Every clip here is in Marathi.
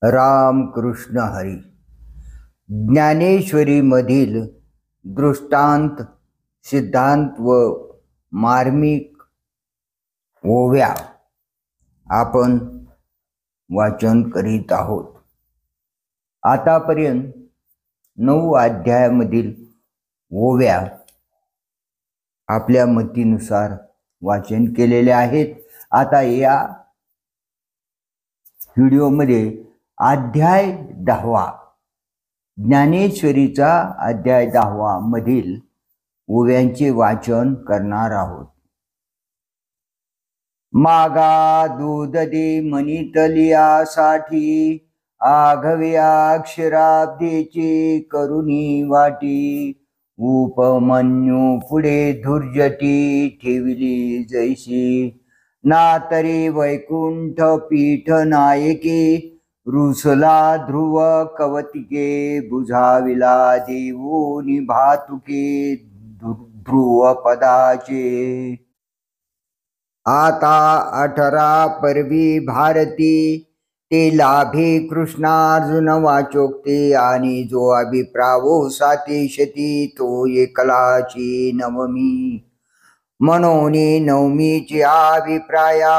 राम कृष्ण हरी. ज्ञानेश्वरीमधील दृष्टांत, सिद्धांत व मार्मिक ओव्या आपण वाचन करीत आहोत. आतापर्यंत 9 अध्यायामधील ओव्या आपल्या मतीनुसार वाचन केलेले आहेत. आता या व्हिडिओमध्ये अध्याय 10 ज्ञानेश्वरीचा अध्याय 10 मधील ओव्यांचे वाचन करणार आहोत. मागा दूध दे मनितलियासाठी, आघव्या अक्षराब्देची करुणी वाटी. उपमन्यू पुढे धुर्जटी ठेविली जैशी, ना तरी वैकुंठ पीठ नायके. रुसला ध्रुव कवतिके, बुझाविला देऊनी भातुके ध्रुव पदाचे. आता 18 पर्वी भारती, ते लाभे कृष्णार्जुन वाचोक्ते. आणि जो अभिप्रावो सातेशती, तो एकलाची नवमी. म्हणून नवमीची अभिप्राया,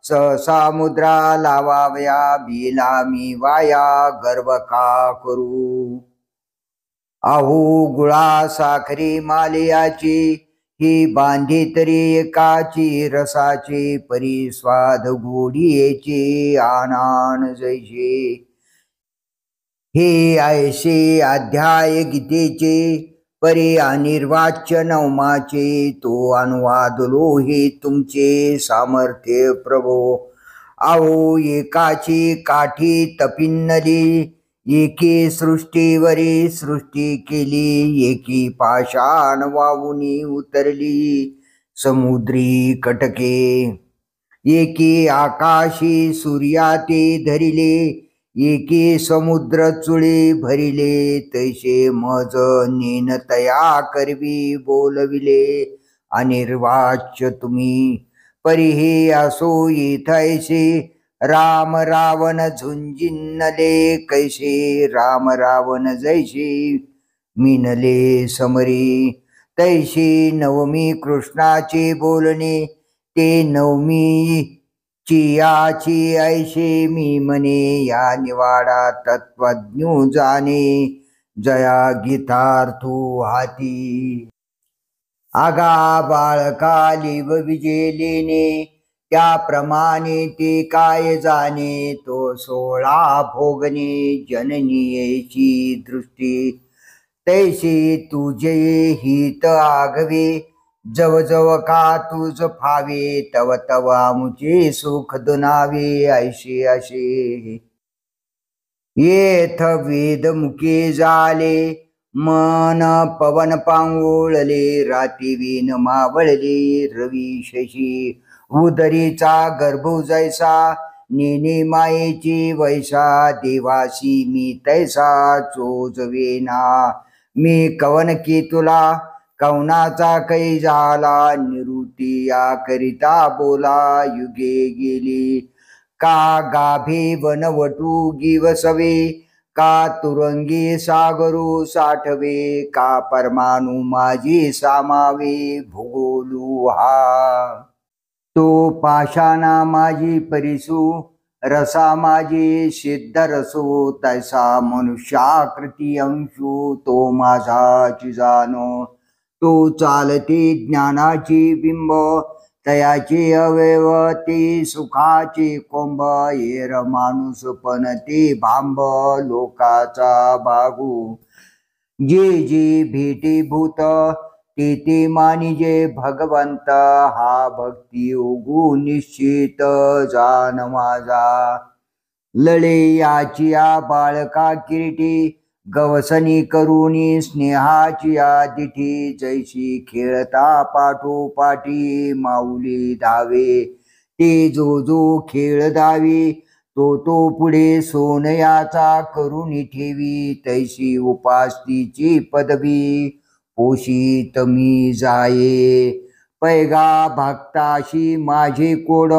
सहसा मुद्रा लावाव्या. बिलामी वाया गर्व का करू. आहू गुळा साखरी मालयाची, ही बांधी तरी एकाची. रसाचे परिस्वाद गोडीचे आनान जैसे. हे ऐसे अध्याय गीतेचे, परी अनिर्वाच्य नवमाचे. तो अनुवादलो हे तुमचे सामर्थ्य प्रभो. आओ एकाची काठी तपिन्नली, एकी सृष्टीवरी सृष्टी केली. एकी पाषाण वाहुनी उतरली समुद्री कटके. एकी आकाशी सूर्याते धरिले, एकी समुद्र चुळे भरिले. तैसे मज नेन तया करवी बोलविले, अनिर्वाच्य तुम्ही. परी हे असो येथैसे, राम रावण झुंजिनले कैसे. राम रावण जैसे मिनले समरी, तैसे नवमी कृष्णाचे बोलणे. ते नवमी चियाची ऐशे मी म्हणे. या निवाडा तत्वज्ञ जाणे, जया गीतार्थो हाती. आगा बाळका लिव विजेलेने, त्याप्रमाणे ते काय जाणे. तो 16 भोगणे जननीयेची दृष्टी. तैसे तुझे हित आघवे, जव जव का तुझ फावे. तव तव आमुचे सुख दुनावे, ऐशे असे. येथ वेद मुके झाले, मन पवन पांगोळले. राती वीन मावळले रवी शशी. उदरीचा गर्भ जैसा, नेने मायेची वैसा. देवासी मी तैसा चोजवेना. मी कवन की तुला, कवनाचा कै झाला. निवृत्ती या करिता बोला, युगे गेली. का गाभे वनवटू गिवसवे, का तुरंगी सागरू साठवे. का परमाणू माझी सामावे, भूगोलू हा. तो पाषाणा माझी परिसू, रसा माझी सिद्ध रसो. तैसा मनुष्याकृती अंशू, तो माझाची जाणो. तो चालते ज्ञानाची बिंब, तयाचे अवयव ते सुखाचे कोंब. येर माणूस पण ते भांब, लोकाचा बागू. जे जे भेटे भूत, ते ते मानिजे भगवंत. हा भक्ती योगू निश्चित जान माझा. लळे याचिया बाळका किरीटी, गवसनी करुणी स्नेहाची दिठी. जैशी खेळता पाठोपाठी माऊली धावे, ते जो जो खेळ धावी. तो पुढे सोनयाचा करुणी ठेवी. तैशी उपासतीची पदवी, पोषित मी जाये. पैगा भक्ताशी माझे कोड,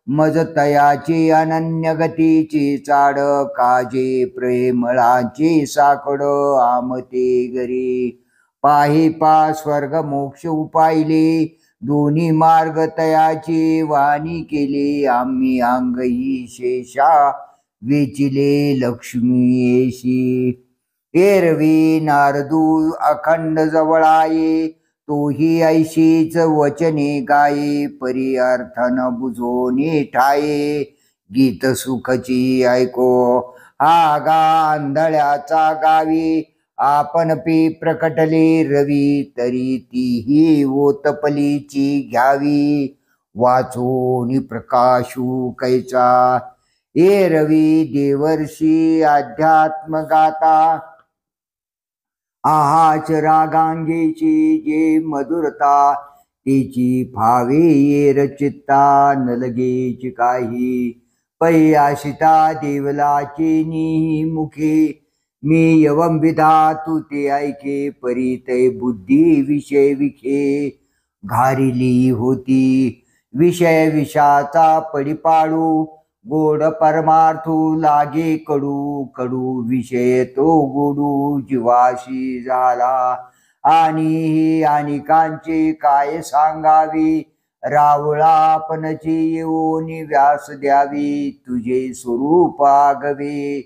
मज तयाची अनन्य गतीची चाड, काजे प्रेमळाची साकड आमते घरी. पाही पा स्वर्ग मोक्ष उपायले, दोन्ही मार्ग तयाची वाणी केली. आम्ही अंगही शेषा वेचिले लक्ष्मीशी. एरवी नारदू अखंड जवळाये, तोही ऐशीच वचने गाये. परी अर्थ न बुजोनी ठाये, गीत सुखची ऐको हा गा आंधळ्याचा गावी. आपण पी प्रकटले रवी, तरी तीही ओतपलीची घ्यावी. वाचून प्रकाशू कैचा, ए रवी देवर्षी अध्यात्म गाता. आहाच रागांगेची जे मधुरता, तिची फावे येर चित्ता न लगेच काही. पै आशिता देवलाची निही मुखे, मी यवम विधा तू ते ऐके. परी तै बुद्धी विषय विखे, घारिली होती विषय विषाचा पडिपाडू. गोड परमार्थू लागे कडू, कडू विषय तो गोडू जीवाशी झाला. आणि अनेकांचे काय सांगावी, रावळा आपणची येऊन व्यास द्यावी. तुझे स्वरूप आगवे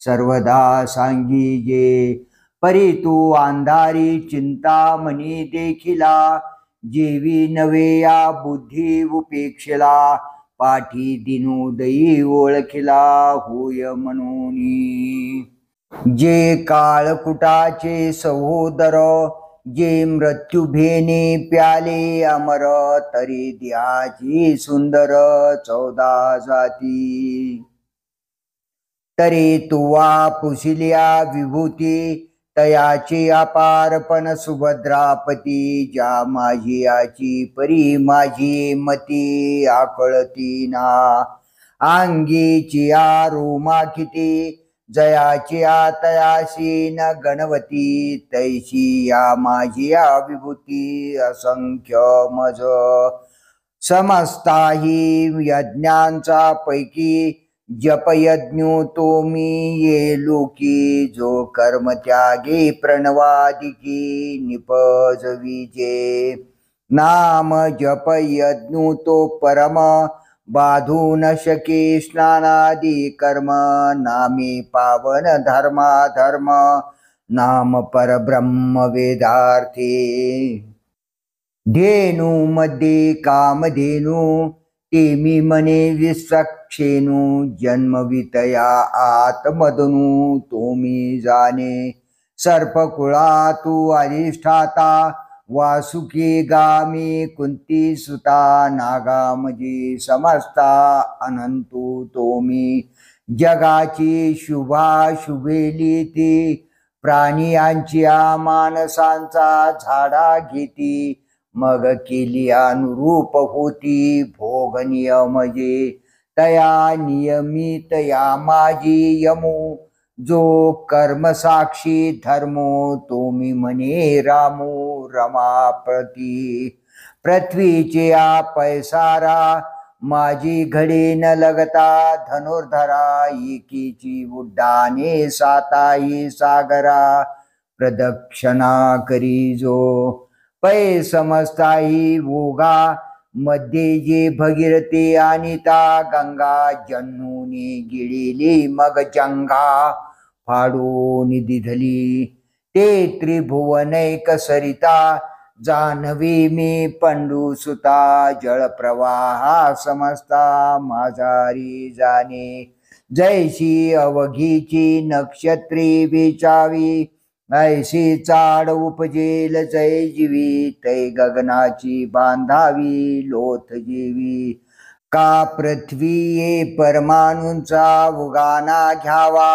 सर्वदा सांगी जे, परी तू अंधारी चिंतामणी देखिला. जेवी नवे या बुद्धी उपेक्षला, पाठी दिनोदयी ओळखिला होय म्हणून. जे काळकुटाचे सहोदर, जे मृत्यू भेने प्याले अमर. तरी द्याची सुंदर 14 जाती, तरी तुवा पुसिल्या विभूती. तयाचे अपारपण सुभद्रापती, ज्या माझी याची परी माझी मती आकळती ना. अंगीची रोमा किती, जयाची तयाशी न गणवती. तैशी या माझी या विभूती असंख्य मज. समस्ताही यज्ञांचा पैकी, जपयज्ञो तो मी ये लोकी. जो कर्म त्यागे प्रणवादिकी, निपजविजे. नाम जप यज्ञो तो परम, बाधू न शके स्नानादी कर्म. नामे पावन धर्मा धर्म, नाम परब्रह्म वेदार्थे. धेनू मध्ये कामधेनू, ते मी मने विसक्षेनू. जन्मवितया आत्मदनू तो मी जाणे. सर्पकुळा तू अधिष्ठाता, वासुकी गामी कुंती सुता. नागामजी समस्ता अनंतू तो मी, जगाची शुभा शुभेली ती. प्राणियांची मानसांचा झाडा घेती, मग केली अनुरूप होती भोग नियमजे. तया नियमित या माझी यमू, जो कर्मसाक्षी धर्मो तो मी म्हणे रामू रमापती. पृथ्वीचे या पैसारा, माझी घडी न लगता धनुर्धरा. एकीची उड्डाणे साताही सागरा, प्रदक्षिणा करी जो. पै समजताही ओघा, मध्ये जे भगीरथी अनिता गंगा. जन्नूने गिळली मग जंगा, फाडून दिधली. ते त्रिभुवनैक सरिता, जान्हवी मी पंडू सुता. जळप्रवाहा समजता माझारी जाणे. जैशी अवघीची नक्षत्री विचावी, ऐशी चाड उपजेल जय जीवी. तै गगनाची बांधावी लोथ जीवी. का पृथ्वी ये परमाणूंचा उगाना घ्यावा,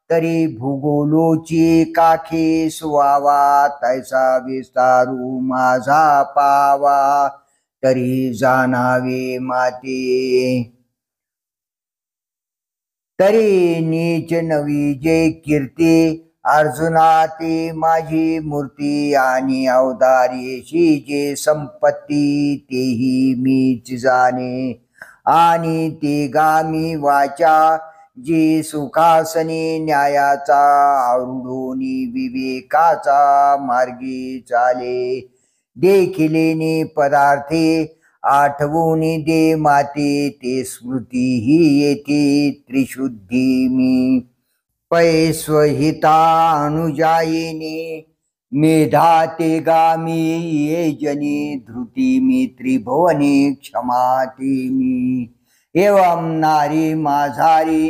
तरी भूगोलोची काठी सुवावा. तैसा विस्तारू माझा पावा, तरी जाणावे माती. तरी नीच नवी जे कीर्ती, अर्जुना ती माझी मूर्ती. आणि अवतारेशी जे संपत्ती, तेही मीच जाणे. आणि ते गामी वाचा जी सुखासनी न्यायाचा आवडूनी विवेकाचा मार्गी चाले देखिलेनी पदार्थे आठवूनी दे माते ते स्मृती ही येते त्रिशुद्धी मी पैस्वहिता अनुजायिनी मेधा ते गामी ये जनी धृती मी त्रिभुवनी क्षमाते मी एवं नारी माझारी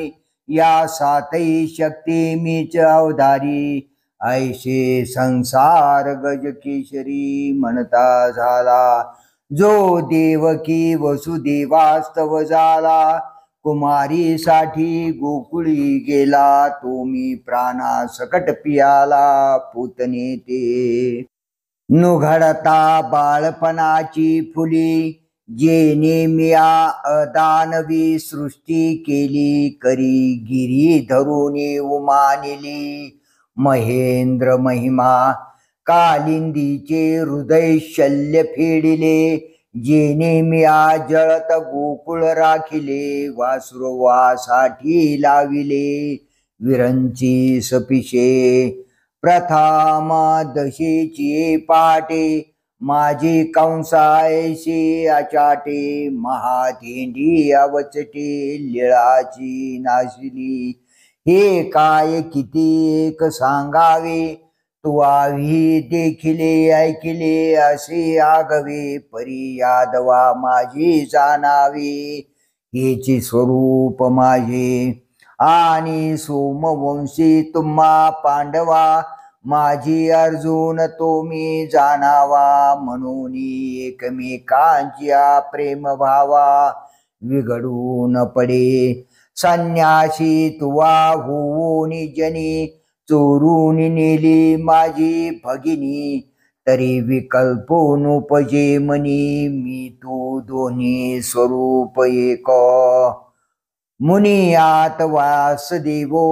या सातही शक्ती मीच अवधारी ऐशे संसार गज केशरी म्हणता झाला जो देवकी वसुदेवास्तव झाला कुमारीसाठी गोकुळी गेला तो मी प्राणा सकट पियाला पूतने ते नुघडता बाळपणाची फुली जेने मिया अदानवी सृष्टी केली करी गिरी धरुनी उमानिली महेंद्र महिमा कालिंदीचे हृदय शल्य फेडिले जेने मिया जळत गोकुळ राखिले वासुरवासाठी लाविले विरंची सपिशे प्रथमा दशेची पाटे माझी कंसायशी अचाटे महाधेंडी अवचटे लिळाची नाशिली हे काय किती एक सांगावे तू आम्ही देखिले ऐकिले असे आगवे परी यादवा माझी जाणावे हेची स्वरूप माझे आणि सोमवंशी तुम्हा पांडवा माझी अर्जुन तो मी जाणावा म्हणून एकमेकांच्या प्रेम भावा विघडून पडे संन्यासी तुवा होऊन जनी चोरून नेली माझी भगिनी तरी विकल्पोन उपजे मनी मी तू दोन्ही स्वरूप एक मुनियात वासदेवो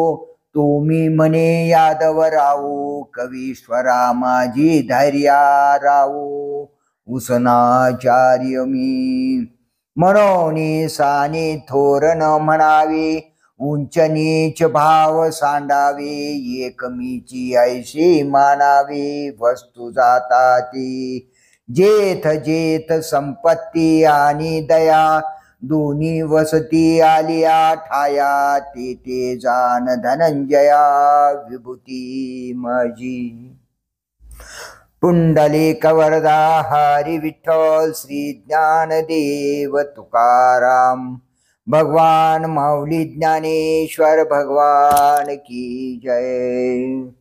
तुम्ही म्हणे यादव रावो कवीश्वरा माझी धैर्या रावो उसनाचार्य मी म्हणून साने थोर न म्हणावे उंच नीच भाव सांडावे एकमीची ऐशी मानावे वस्तू जाता ती जेथ जेथ संपत्ती आणि दया दोन्ही वसती आलिया ठाया ते ते जान धनंजया विभूती माझी पुंडलिक वरदा हरी विठ्ठल श्री ज्ञानदेव तुकाराम भगवान माऊली ज्ञानेश्वर भगवान की जय।